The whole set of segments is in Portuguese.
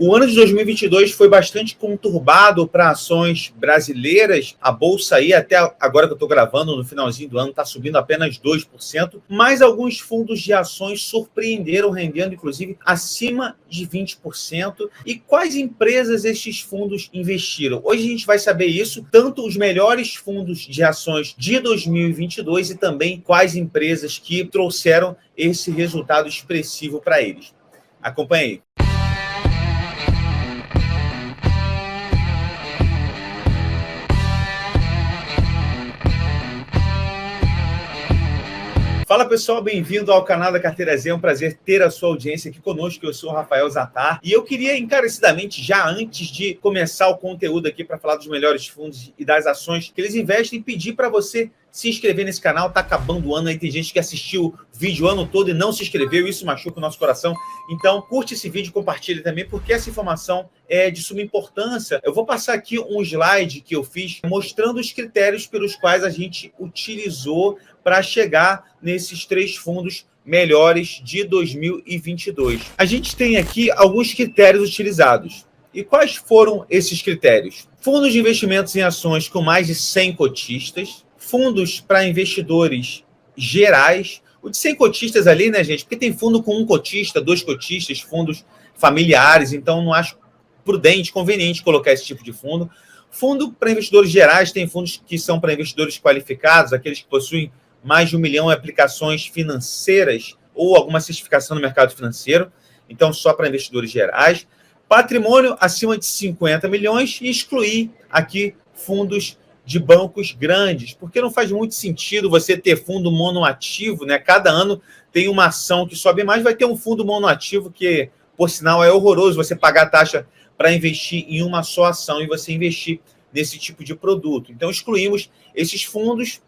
O ano de 2022 foi bastante conturbado para ações brasileiras. A bolsa aí, até agora que eu estou gravando, no finalzinho do ano, está subindo apenas 2%, mas alguns fundos de ações surpreenderam, rendendo inclusive acima de 20%. E quais empresas estes fundos investiram? Hoje a gente vai saber isso, tanto os melhores fundos de ações de 2022 e também quais empresas que trouxeram esse resultado expressivo para eles. Acompanhe aí. Fala pessoal, bem-vindo ao canal da Carteira Z, é um prazer ter a sua audiência aqui conosco, eu sou o Rafael Zattar e eu queria encarecidamente, já antes de começar o conteúdo aqui para falar dos melhores fundos e das ações que eles investem, pedir para você se inscrever nesse canal. Tá acabando o ano aí, tem gente que assistiu o vídeo o ano todo e não se inscreveu, isso machuca o nosso coração, então curte esse vídeo, compartilhe também, porque essa informação é de suma importância. Eu vou passar aqui um slide que eu fiz mostrando os critérios pelos quais a gente utilizou para chegar nesses 3 fundos melhores de 2022. A gente tem aqui alguns critérios utilizados. E quais foram esses critérios? Fundos de investimentos em ações com mais de 100 cotistas, fundos para investidores gerais. O de 100 cotistas ali, né, gente? Porque tem fundo com 1 cotista, 2 cotistas, fundos familiares, então não acho prudente, conveniente colocar esse tipo de fundo. Fundo para investidores gerais, tem fundos que são para investidores qualificados, aqueles que possuem mais de 1 milhão em aplicações financeiras ou alguma certificação no mercado financeiro, então só para investidores gerais. Patrimônio acima de 50 milhões e excluir aqui fundos de bancos grandes, porque não faz muito sentido você ter fundo monoativo, né? Cada ano tem uma ação que sobe mais, vai ter um fundo monoativo que, por sinal, é horroroso você pagar a taxa para investir em uma só ação e você investir nesse tipo de produto. Então, excluímos esses fundos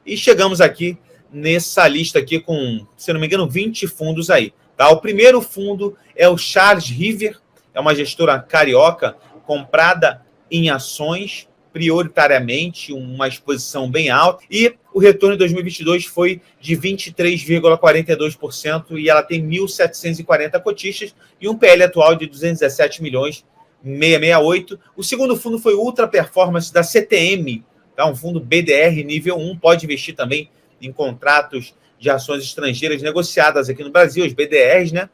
e chegamos aqui nessa lista aqui com, se não me engano, 20 fundos aí. Tá? O primeiro fundo é o Charles River, é uma gestora carioca comprada em ações, prioritariamente, uma exposição bem alta, e o retorno em 2022 foi de 23,42% e ela tem 1.740 cotistas e um PL atual de 217 milhões 668. O segundo fundo foi o Ultra Performance da CTM, tá? Um fundo BDR nível 1, pode investir também em contratos de ações estrangeiras negociadas aqui no Brasil, os BDRs, né?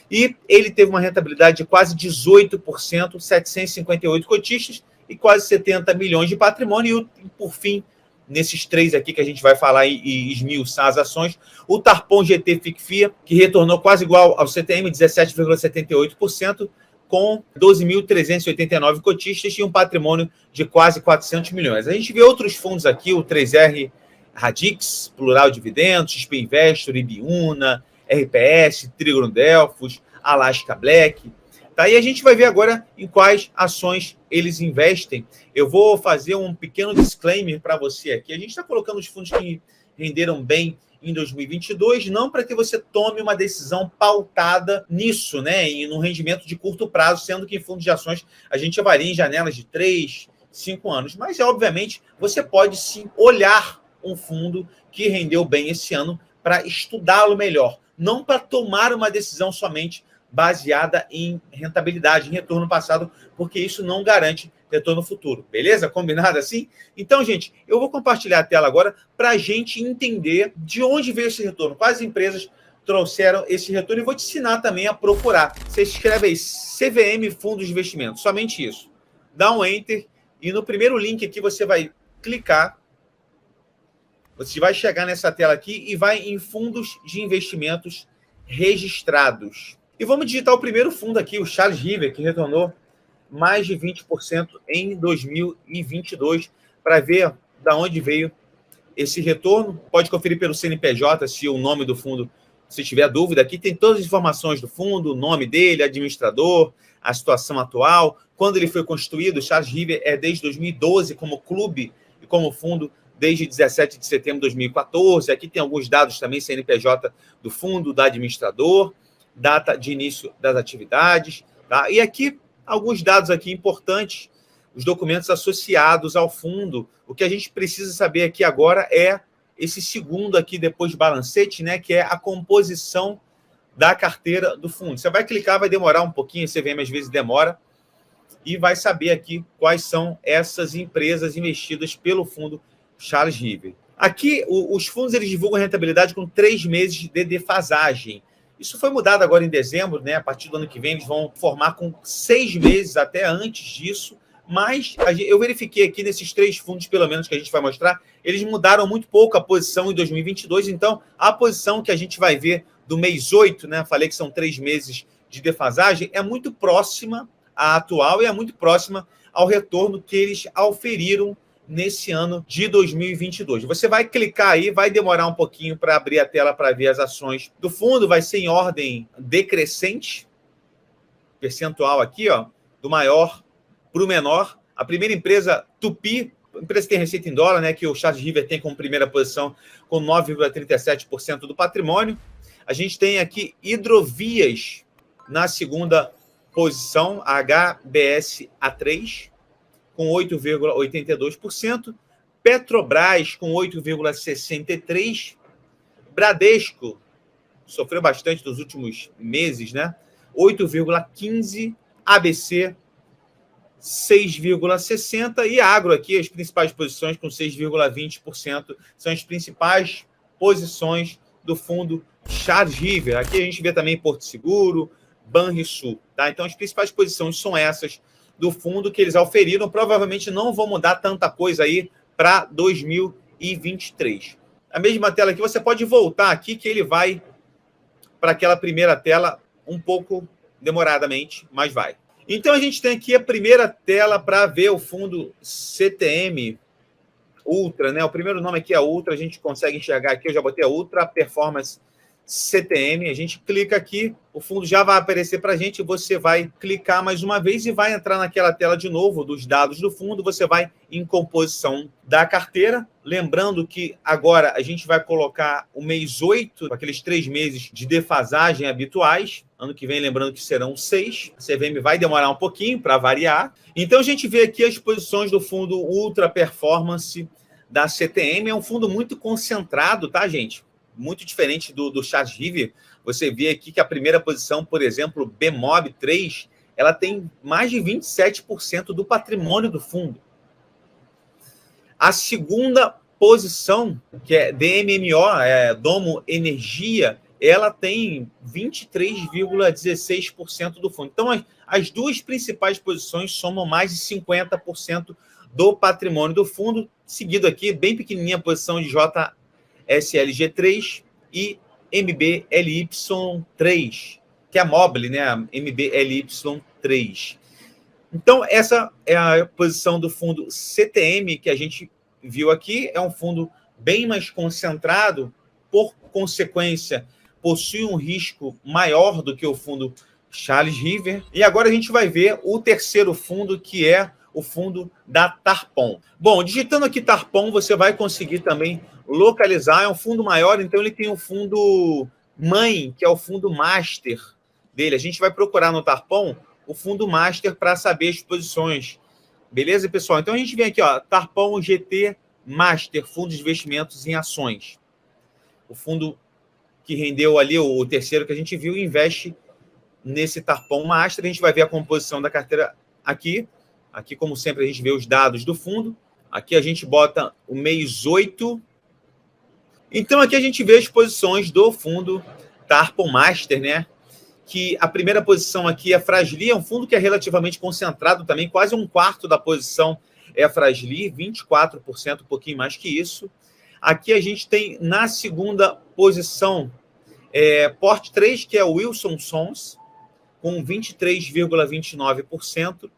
E ele teve uma rentabilidade de quase 18%, 758 cotistas e quase 70 milhões de patrimônio. E, por fim, nesses 3 aqui que a gente vai falar e esmiuçar as ações, o Tarpon GT FICFIA, que retornou quase igual ao CTM, 17,78%, com 12.389 cotistas e um patrimônio de quase 400 milhões. A gente vê outros fundos aqui, o 3R Radix, Plural Dividendos, XP Investor, Ibiúna, RPS, Trígono Delfos, Alaska Black. Tá? E a gente vai ver agora em quais ações eles investem. Eu vou fazer um pequeno disclaimer para você aqui. A gente está colocando os fundos que renderam bem em 2022, não para que você tome uma decisão pautada nisso, né, e no rendimento de curto prazo, sendo que em fundos de ações a gente avalia em janelas de 3, 5 anos. Mas, obviamente, você pode sim olhar um fundo que rendeu bem esse ano para estudá-lo melhor, não para tomar uma decisão somente baseada em rentabilidade, em retorno passado, porque isso não garante retorno futuro. Beleza? Combinado assim? Então, gente, eu vou compartilhar a tela agora para a gente entender de onde veio esse retorno, quais empresas trouxeram esse retorno, e vou te ensinar também a procurar. Você escreve aí CVM Fundos de Investimento, somente isso. Dá um Enter e no primeiro link aqui você vai clicar, você vai chegar nessa tela aqui e vai em Fundos de Investimentos Registrados. E vamos digitar o primeiro fundo aqui, o Charles River, que retornou mais de 20% em 2022, para ver de onde veio esse retorno. Pode conferir pelo CNPJ, se o nome do fundo, se tiver dúvida. Aqui tem todas as informações do fundo, o nome dele, administrador, a situação atual, quando ele foi constituído. O Charles River é desde 2012 como clube e como fundo desde 17 de setembro de 2014. Aqui tem alguns dados também, CNPJ do fundo, da administrador, data de início das atividades. Tá? E aqui, alguns dados aqui importantes, os documentos associados ao fundo. O que a gente precisa saber aqui agora é esse segundo aqui, depois de balancete, né, que é a composição da carteira do fundo. Você vai clicar, vai demorar um pouquinho, a CVM às vezes demora, e vai saber aqui quais são essas empresas investidas pelo fundo Charles River. Aqui, os fundos eles divulgam rentabilidade com 3 meses de defasagem. Isso foi mudado agora em dezembro, né? A partir do ano que vem, eles vão formar com 6 meses até antes disso. Mas eu verifiquei aqui nesses 3 fundos, pelo menos, que a gente vai mostrar, eles mudaram muito pouco a posição em 2022. Então, a posição que a gente vai ver do mês 8, né? Falei que são 3 meses de defasagem, é muito próxima à atual e é muito próxima ao retorno que eles auferiram nesse ano de 2022. Você vai clicar aí, vai demorar um pouquinho para abrir a tela para ver as ações do fundo, vai ser em ordem decrescente, percentual aqui, ó, do maior para o menor. A primeira empresa, Tupi, empresa que tem receita em dólar, né, que o Charles River tem como primeira posição com 9,37% do patrimônio. A gente tem aqui Hidrovias na segunda posição, a HBS A3, com 8,82%, Petrobras com 8,63%, Bradesco sofreu bastante nos últimos meses, né? 8,15%, ABC 6,60% e agro aqui, as principais posições com 6,20%, são as principais posições do fundo Charles River. Aqui a gente vê também Porto Seguro, Banrisul, tá? Então as principais posições são essas do fundo que eles auferiram, provavelmente não vão mudar tanta coisa aí para 2023. A mesma tela aqui, você pode voltar aqui que ele vai para aquela primeira tela um pouco demoradamente, mas vai. Então a gente tem aqui a primeira tela para ver o fundo CTM Ultra, né? O primeiro nome aqui é Ultra, a gente consegue enxergar aqui, eu já botei a Ultra Performance CTM, a gente clica aqui, o fundo já vai aparecer para a gente, você vai clicar mais uma vez e vai entrar naquela tela de novo dos dados do fundo, você vai em composição da carteira, lembrando que agora a gente vai colocar o mês 8, aqueles 3 meses de defasagem habituais, ano que vem lembrando que serão 6, a CVM vai demorar um pouquinho para variar, então a gente vê aqui as posições do fundo Ultra Performance da CTM, é um fundo muito concentrado, tá, gente? Muito diferente do Charles River. Você vê aqui que a primeira posição, por exemplo, BMOB 3, ela tem mais de 27% do patrimônio do fundo. A segunda posição, que é DMMO, Domo Energia, ela tem 23,16% do fundo. Então, as duas principais posições somam mais de 50% do patrimônio do fundo, seguido aqui, bem pequenininha a posição de JSLG3 e MBLY3, que é a Mobile, né? A MBLY3. Então, essa é a posição do fundo CTM que a gente viu aqui. É um fundo bem mais concentrado, por consequência, possui um risco maior do que o fundo Charles River. E agora a gente vai ver o terceiro fundo, que é o fundo da Tarpon. Bom, digitando aqui Tarpon, você vai conseguir também localizar. É um fundo maior, então ele tem um fundo mãe, que é o fundo master dele. A gente vai procurar no Tarpon o fundo master para saber as posições. Beleza, pessoal? Então a gente vem aqui, ó, Tarpon GT Master, fundo de investimentos em ações. O fundo que rendeu ali, o terceiro que a gente viu, investe nesse Tarpon Master. A gente vai ver a composição da carteira aqui. Aqui, como sempre, a gente vê os dados do fundo. Aqui a gente bota o mês 8. Então, aqui a gente vê as posições do fundo Tarpon Master, né? Que a primeira posição aqui é Frasli, é um fundo que é relativamente concentrado também, quase um quarto da posição é Frasli, 24%, um pouquinho mais que isso. Aqui a gente tem na segunda posição Port 3, que é o Wilson Sons, com 23,29%.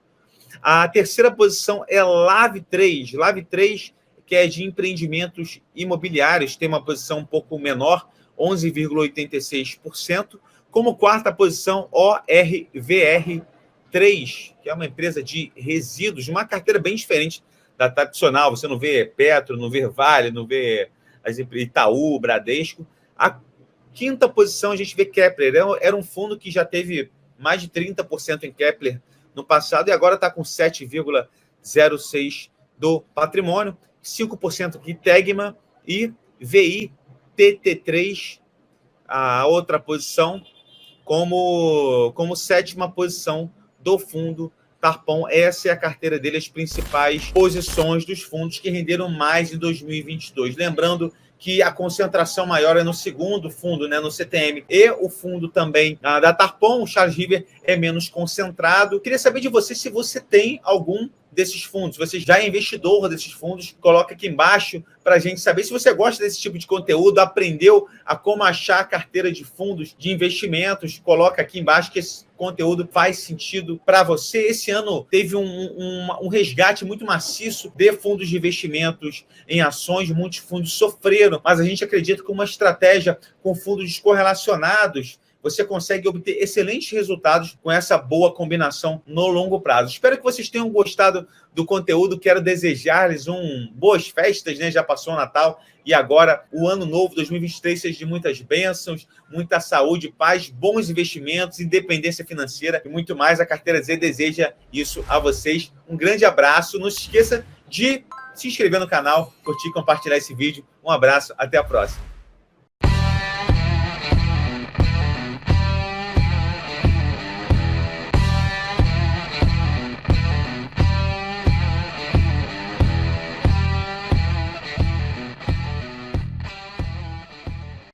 A terceira posição é Lave 3. Lave 3, que é de empreendimentos imobiliários, tem uma posição um pouco menor, 11,86%. Como quarta posição, ORVR 3, que é uma empresa de resíduos, uma carteira bem diferente da tradicional. Você não vê Petro, não vê Vale, não vê Itaú, Bradesco. A quinta posição, a gente vê Kepler. Era um fundo que já teve mais de 30% em Kepler no passado e agora está com 7,06% do patrimônio, 5% aqui Tegma e VITT3, a outra posição, como sétima posição do fundo Tarpon. Essa é a carteira dele, as principais posições dos fundos que renderam mais em 2022. Lembrando que a concentração maior é no segundo fundo, né, no CTM, e o fundo também da Tarpon, o Charles River, é menos concentrado. Queria saber de você se você tem algum desses fundos, você já é investidor desses fundos, coloca aqui embaixo para a gente saber se você gosta desse tipo de conteúdo, aprendeu a como achar a carteira de fundos de investimentos, coloca aqui embaixo que esse conteúdo faz sentido para você. Esse ano teve um resgate muito maciço de fundos de investimentos em ações, muitos fundos sofreram, mas a gente acredita que uma estratégia com fundos descorrelacionados você consegue obter excelentes resultados com essa boa combinação no longo prazo. Espero que vocês tenham gostado do conteúdo. Quero desejar-lhes boas festas, né? Já passou o Natal e agora o ano novo, 2023, seja de muitas bênçãos, muita saúde, paz, bons investimentos, independência financeira e muito mais. A Carteira Z deseja isso a vocês. Um grande abraço. Não se esqueça de se inscrever no canal, curtir e compartilhar esse vídeo. Um abraço, até a próxima.